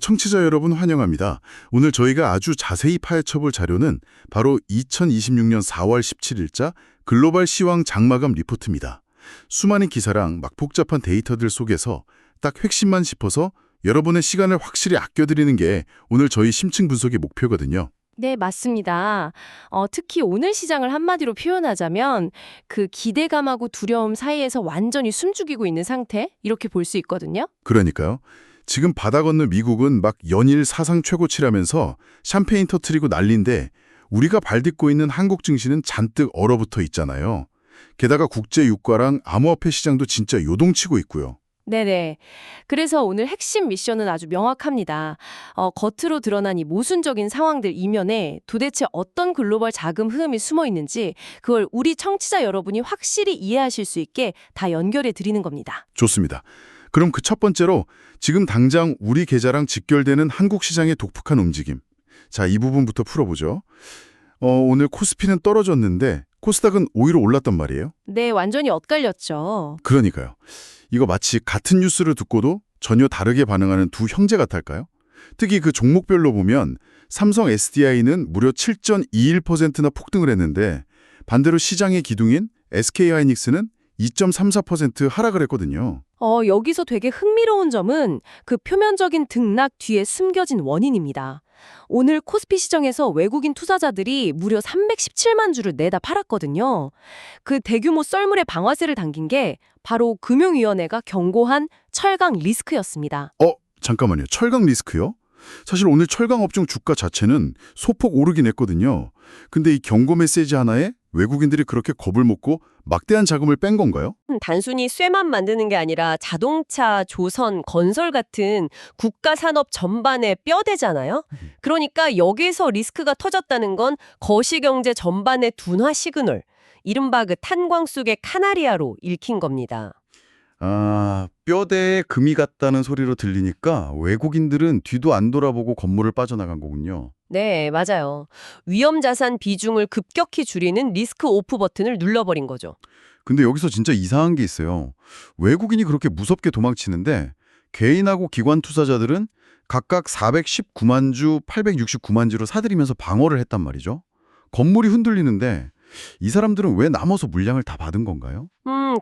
청취자 여러분 환영합니다. 오늘 저희가 아주 자세히 파헤쳐볼 자료는 바로 2026년 4월 17일자 글로벌 시황 장마감 리포트입니다. 수많은 기사랑 막 복잡한 데이터들 속에서 딱 핵심만 짚어서 여러분의 시간을 확실히 아껴드리는 게 오늘 저희 심층 분석의 목표거든요. 네, 맞습니다. 특히 오늘 시장을 한마디로 표현하자면 그 기대감하고 두려움 사이에서 완전히 숨죽이고 있는 상태? 이렇게 볼 수 있거든요. 그러니까요. 지금 바다 건너 미국은 막 연일 사상 최고치라면서 샴페인 터트리고 난리인데 우리가 발딛고 있는 한국 증시는 잔뜩 얼어붙어 있잖아요. 게다가 국제 유가랑 암호화폐 시장도 진짜 요동치고 있고요. 네네. 그래서 오늘 핵심 미션은 아주 명확합니다. 겉으로 드러난 이 모순적인 상황들 이면에 도대체 어떤 글로벌 자금 흐름이 숨어 있는지 그걸 우리 청취자 여러분이 확실히 이해하실 수 있게 다 연결해 드리는 겁니다. 좋습니다. 그럼 그 첫 번째로 지금 당장 우리 계좌랑 직결되는 한국 시장의 독특한 움직임. 자, 이 부분부터 풀어보죠. 오늘 코스피는 떨어졌는데 코스닥은 오히려 올랐단 말이에요. 네, 완전히 엇갈렸죠. 그러니까요. 이거 마치 같은 뉴스를 듣고도 전혀 다르게 반응하는 두 형제 같을까요? 특히 그 종목별로 보면 삼성 SDI는 무려 7.21%나 폭등을 했는데 반대로 시장의 기둥인 SK하이닉스는 2.34% 하락을 했거든요. 여기서 되게 흥미로운 점은 그 표면적인 등락 뒤에 숨겨진 원인입니다. 오늘 코스피 시장에서 외국인 투자자들이 무려 317만 주를 내다 팔았거든요. 그 대규모 썰물의 방아쇠를 당긴 게 바로 금융위원회가 경고한 철강 리스크였습니다. 잠깐만요. 철강 리스크요? 사실 오늘 철강 업종 주가 자체는 소폭 오르긴 했거든요. 근데 이 경고 메시지 하나에 외국인들이 그렇게 겁을 먹고 막대한 자금을 뺀 건가요? 단순히 쇠만 만드는 게 아니라 자동차, 조선, 건설 같은 국가 산업 전반의 뼈대잖아요. 그러니까 여기서 리스크가 터졌다는 건 거시경제 전반의 둔화 시그널, 이른바 그 탄광 속의 카나리아로 읽힌 겁니다. 뼈대에 금이 갔다는 소리로 들리니까 외국인들은 뒤도 안 돌아보고 건물을 빠져나간 거군요. 네, 맞아요. 위험 자산 비중을 급격히 줄이는 리스크 오프 버튼을 눌러버린 거죠. 근데 여기서 진짜 이상한 게 있어요. 외국인이 그렇게 무섭게 도망치는데 개인하고 기관 투자자들은 각각 419만 주, 869만 주로 사들이면서 방어를 했단 말이죠. 건물이 흔들리는데 이 사람들은 왜 남아서 물량을 다 받은 건가요?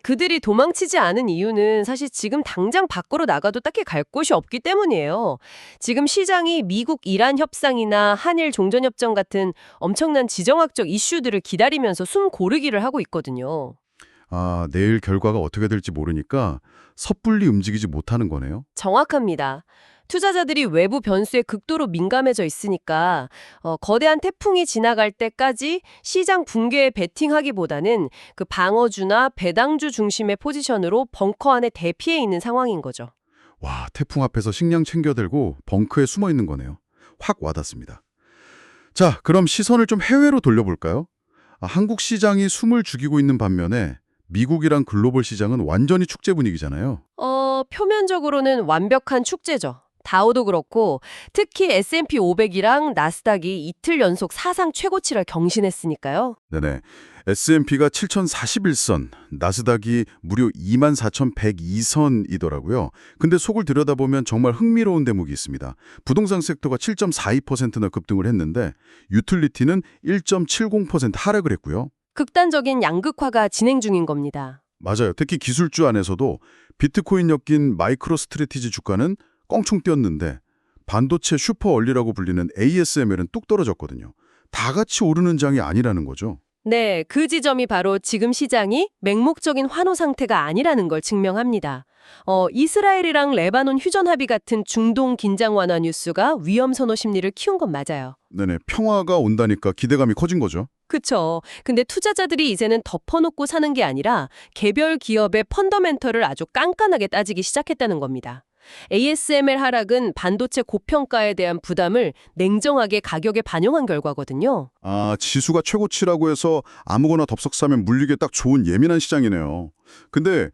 그들이 도망치지 않은 이유는 사실 지금 당장 밖으로 나가도 딱히 갈 곳이 없기 때문이에요. 지금 시장이 미국 이란 협상이나 한일 종전협정 같은 엄청난 지정학적 이슈들을 기다리면서 숨 고르기를 하고 있거든요. 내일 결과가 어떻게 될지 모르니까 섣불리 움직이지 못하는 거네요. 정확합니다. 투자자들이 외부 변수에 극도로 민감해져 있으니까 거대한 태풍이 지나갈 때까지 시장 붕괴에 베팅하기보다는 그 방어주나 배당주 중심의 포지션으로 벙커 안에 대피해 있는 상황인 거죠. 와, 태풍 앞에서 식량 챙겨들고 벙커에 숨어 있는 거네요. 확 와닿습니다. 자, 그럼 시선을 좀 해외로 돌려볼까요? 한국 시장이 숨을 죽이고 있는 반면에 미국이랑 글로벌 시장은 완전히 축제 분위기잖아요. 표면적으로는 완벽한 축제죠. 다우도 그렇고 특히 S&P 500이랑 나스닥이 이틀 연속 사상 최고치를 경신했으니까요. 네네. S&P가 7,041선, 나스닥이 무려 24,102선이더라고요. 근데 속을 들여다보면 정말 흥미로운 대목이 있습니다. 부동산 섹터가 7.42%나 급등을 했는데 유틸리티는 1.70% 하락을 했고요. 극단적인 양극화가 진행 중인 겁니다. 맞아요. 특히 기술주 안에서도 비트코인 엮인 마이크로 스트래티지 주가는 껑충 뛰었는데 반도체 슈퍼 얼리라고 불리는 ASML은 뚝 떨어졌거든요. 다 같이 오르는 장이 아니라는 거죠. 네, 그 지점이 바로 지금 시장이 맹목적인 환호 상태가 아니라는 걸 증명합니다. 이스라엘이랑 레바논 휴전 합의 같은 중동 긴장 완화 뉴스가 위험 선호 심리를 키운 건 맞아요. 네네. 평화가 온다니까 기대감이 커진 거죠. 그쵸. 근데 투자자들이 이제는 덮어놓고 사는 게 아니라 개별 기업의 펀더멘털을 아주 깐깐하게 따지기 시작했다는 겁니다. ASML 하락은 반도체 고평가에 대한 부담을 냉정하게 가격에 반영한 결과거든요. 지수가 최고치라고 해서 아무거나 덥석 사면 물리기 딱 좋은 예민한 시장이네요. 근데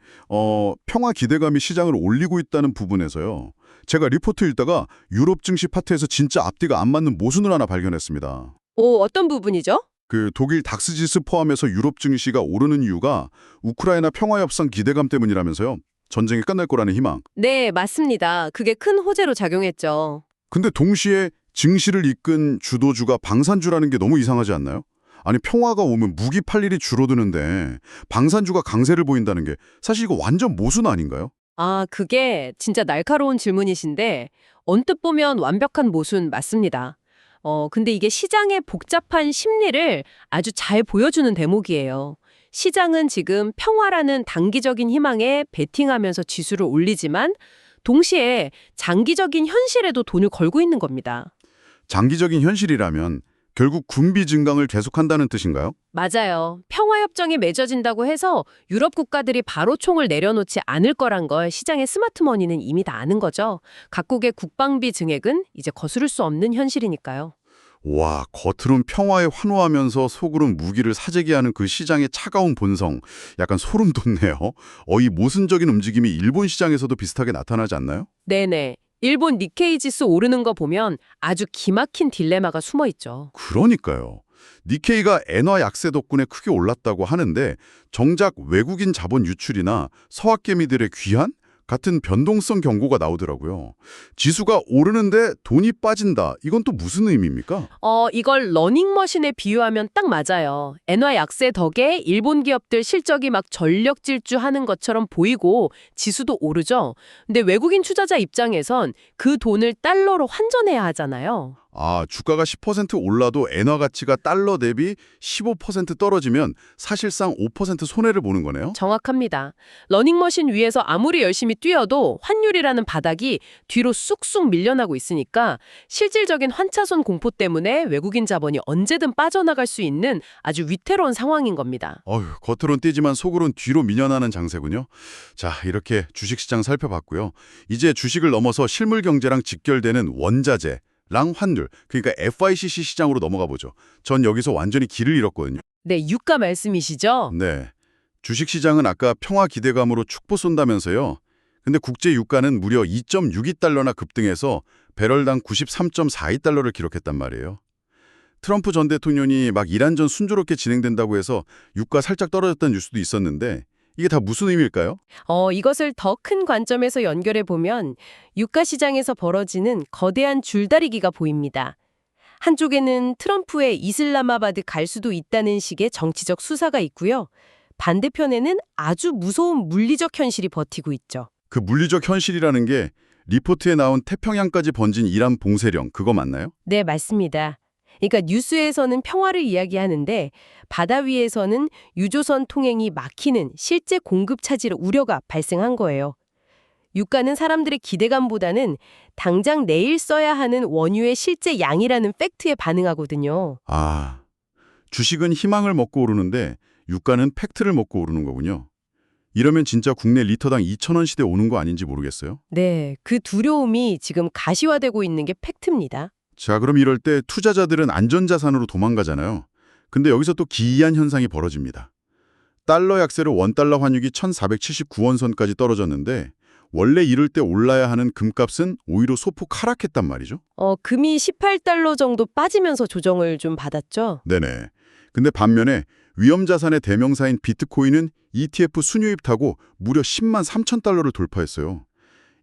평화 기대감이 시장을 올리고 있다는 부분에서요. 제가 리포트 읽다가 유럽 증시 파트에서 진짜 앞뒤가 안 맞는 모순을 하나 발견했습니다. 어떤 부분이죠? 그 독일 닥스지수 포함해서 유럽 증시가 오르는 이유가 우크라이나 평화 협상 기대감 때문이라면서요. 전쟁이 끝날 거라는 희망. 네, 맞습니다. 그게 큰 호재로 작용했죠. 근데 동시에 증시를 이끈 주도주가 방산주라는 게 너무 이상하지 않나요? 아니 평화가 오면 무기 팔 일이 줄어드는데 방산주가 강세를 보인다는 게 사실 이거 완전 모순 아닌가요? 아, 그게 진짜 날카로운 질문이신데 언뜻 보면 완벽한 모순 맞습니다. 근데 이게 시장의 복잡한 심리를 아주 잘 보여주는 대목이에요. 시장은 지금 평화라는 단기적인 희망에 베팅하면서 지수를 올리지만 동시에 장기적인 현실에도 돈을 걸고 있는 겁니다. 장기적인 현실이라면 결국 군비 증강을 계속한다는 뜻인가요? 맞아요. 평화협정이 맺어진다고 해서 유럽 국가들이 바로 총을 내려놓지 않을 거란 걸 시장의 스마트머니는 이미 다 아는 거죠. 각국의 국방비 증액은 이제 거스를 수 없는 현실이니까요. 와, 겉으론 평화에 환호하면서 속으론 무기를 사재기 하는 그 시장의 차가운 본성, 약간 소름 돋네요. 이 모순적인 움직임이 일본 시장에서도 비슷하게 나타나지 않나요? 네네. 일본 니케이 지수 오르는 거 보면 아주 기막힌 딜레마가 숨어 있죠. 그러니까요. 니케이가 엔화 약세 덕분에 크게 올랐다고 하는데 정작 외국인 자본 유출이나 서학개미들의 귀환? 같은 변동성 경고가 나오더라고요. 지수가 오르는데 돈이 빠진다. 이건 또 무슨 의미입니까? 이걸 러닝머신에 비유하면 딱 맞아요. 엔화 약세 덕에 일본 기업들 실적이 막 전력 질주하는 것처럼 보이고 지수도 오르죠. 근데 외국인 투자자 입장에선 그 돈을 달러로 환전해야 하잖아요. 아, 주가가 10% 올라도 엔화 가치가 달러 대비 15% 떨어지면 사실상 5% 손해를 보는 거네요? 정확합니다. 러닝머신 위에서 아무리 열심히 뛰어도 환율이라는 바닥이 뒤로 쑥쑥 밀려나고 있으니까 실질적인 환차손 공포 때문에 외국인 자본이 언제든 빠져나갈 수 있는 아주 위태로운 상황인 겁니다. 겉으론 뛰지만 속으론 뒤로 밀려나는 장세군요. 자, 이렇게 주식시장 살펴봤고요. 이제 주식을 넘어서 실물 경제랑 직결되는 원자재, 랑 환율, 그러니까 FICC 시장으로 넘어가 보죠. 전 여기서 완전히 길을 잃었거든요. 네, 유가 말씀이시죠? 네. 주식시장은 아까 평화 기대감으로 축보 쏜다면서요. 근데 국제 유가는 무려 2.62달러나 급등해서 배럴당 93.42달러를 기록했단 말이에요. 트럼프 전 대통령이 막 이란전 순조롭게 진행된다고 해서 유가 살짝 떨어졌다는 뉴스도 있었는데 이게 다 무슨 의미일까요? 이것을 더 큰 관점에서 연결해 보면 유가 시장에서 벌어지는 거대한 줄다리기가 보입니다. 한쪽에는 트럼프의 이슬라마바드 갈 수도 있다는 식의 정치적 수사가 있고요. 반대편에는 아주 무서운 물리적 현실이 버티고 있죠. 그 물리적 현실이라는 게 리포트에 나온 태평양까지 번진 이란 봉쇄령, 그거 맞나요? 네, 맞습니다. 그러니까 뉴스에서는 평화를 이야기하는데 바다 위에서는 유조선 통행이 막히는 실제 공급 차질 우려가 발생한 거예요. 유가는 사람들의 기대감보다는 당장 내일 써야 하는 원유의 실제 양이라는 팩트에 반응하거든요. 아, 주식은 희망을 먹고 오르는데 유가는 팩트를 먹고 오르는 거군요. 이러면 진짜 국내 리터당 2,000원 시대 오는 거 아닌지 모르겠어요. 네, 그 두려움이 지금 가시화되고 있는 게 팩트입니다. 자, 그럼 이럴 때 투자자들은 안전자산으로 도망가잖아요. 근데 여기서 또 기이한 현상이 벌어집니다. 달러 약세로 원달러 환율이 1,479원 선까지 떨어졌는데 원래 이럴 때 올라야 하는 금값은 오히려 소폭 하락했단 말이죠. 금이 18달러 정도 빠지면서 조정을 좀 받았죠. 네네. 근데 반면에 위험자산의 대명사인 비트코인은 ETF 순유입 타고 무려 10만 3천 달러를 돌파했어요.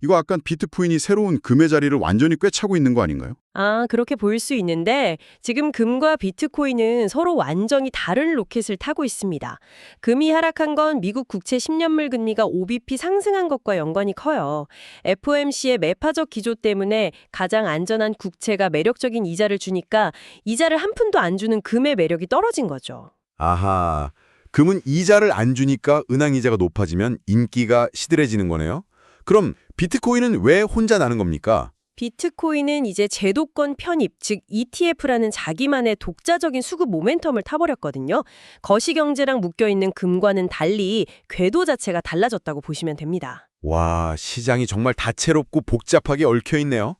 이거 약간 비트코인이 새로운 금의 자리를 완전히 꿰차고 있는 거 아닌가요? 아, 그렇게 보일 수 있는데 지금 금과 비트코인은 서로 완전히 다른 로켓을 타고 있습니다. 금이 하락한 건 미국 국채 10년물 금리가 5bp 상승한 것과 연관이 커요. FOMC의 매파적 기조 때문에 가장 안전한 국채가 매력적인 이자를 주니까 이자를 한 푼도 안 주는 금의 매력이 떨어진 거죠. 아하, 금은 이자를 안 주니까 은행 이자가 높아지면 인기가 시들해지는 거네요. 그럼 비트코인은 왜 혼자 나는 겁니까? 비트코인은 이제 제도권 편입, 즉 ETF라는 자기만의 독자적인 수급 모멘텀을 타버렸거든요. 거시경제랑 묶여있는 금과는 달리 궤도 자체가 달라졌다고 보시면 됩니다. 와, 시장이 정말 다채롭고 복잡하게 얽혀 있네요.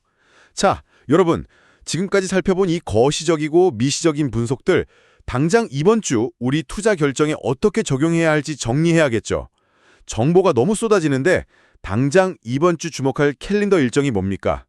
자, 여러분, 지금까지 살펴본 이 거시적이고 미시적인 분석들, 당장 이번 주 우리 투자 결정에 어떻게 적용해야 할지 정리해야겠죠. 정보가 너무 쏟아지는데 당장 이번 주 주목할 캘린더 일정이 뭡니까?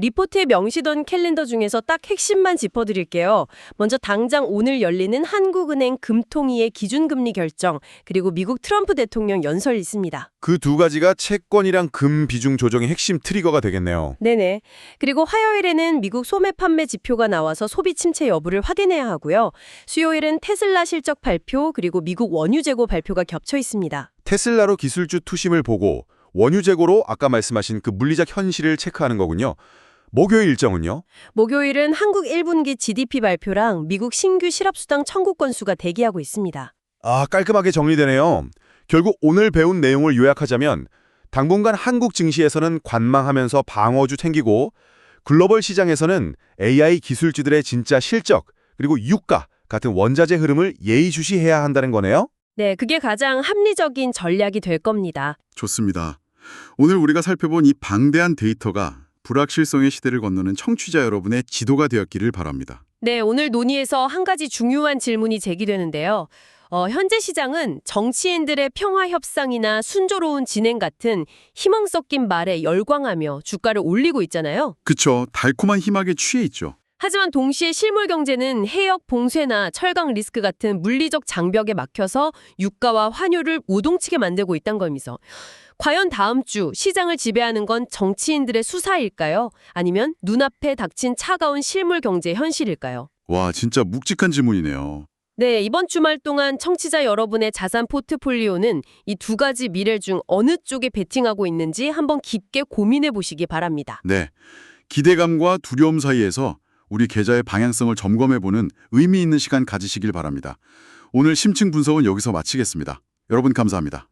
리포트에 명시된 캘린더 중에서 딱 핵심만 짚어드릴게요. 먼저 당장 오늘 열리는 한국은행 금통위의 기준금리 결정, 그리고 미국 트럼프 대통령 연설이 있습니다. 그 두 가지가 채권이랑 금 비중 조정의 핵심 트리거가 되겠네요. 네네. 그리고 화요일에는 미국 소매 판매 지표가 나와서 소비 침체 여부를 확인해야 하고요. 수요일은 테슬라 실적 발표, 그리고 미국 원유 재고 발표가 겹쳐 있습니다. 테슬라로 기술주 투심을 보고 원유 재고로 아까 말씀하신 그 물리적 현실을 체크하는 거군요. 목요일 일정은요? 목요일은 한국 1분기 GDP 발표랑 미국 신규 실업수당 청구 건수가 대기하고 있습니다. 아, 깔끔하게 정리되네요. 결국 오늘 배운 내용을 요약하자면 당분간 한국 증시에서는 관망하면서 방어주 챙기고 글로벌 시장에서는 AI 기술주들의 진짜 실적 그리고 유가 같은 원자재 흐름을 예의주시해야 한다는 거네요. 네, 그게 가장 합리적인 전략이 될 겁니다. 좋습니다. 오늘 우리가 살펴본 이 방대한 데이터가 불확실성의 시대를 건너는 청취자 여러분의 지도가 되었기를 바랍니다. 네, 오늘 논의에서 한 가지 중요한 질문이 제기되는데요. 현재 시장은 정치인들의 평화 협상이나 순조로운 진행 같은 희망 섞인 말에 열광하며 주가를 올리고 있잖아요. 그쵸. 달콤한 희망에 취해 있죠. 하지만 동시에 실물 경제는 해역 봉쇄나 철강 리스크 같은 물리적 장벽에 막혀서 유가와 환율을 우동치게 만들고 있다는 겁니다. 과연 다음 주 시장을 지배하는 건 정치인들의 수사일까요? 아니면 눈앞에 닥친 차가운 실물 경제 현실일까요? 와, 진짜 묵직한 질문이네요. 네, 이번 주말 동안 청취자 여러분의 자산 포트폴리오는 이 두 가지 미래 중 어느 쪽에 베팅하고 있는지 한번 깊게 고민해 보시기 바랍니다. 네. 기대감과 두려움 사이에서 우리 계좌의 방향성을 점검해보는 의미 있는 시간 가지시길 바랍니다. 오늘 심층 분석은 여기서 마치겠습니다. 여러분 감사합니다.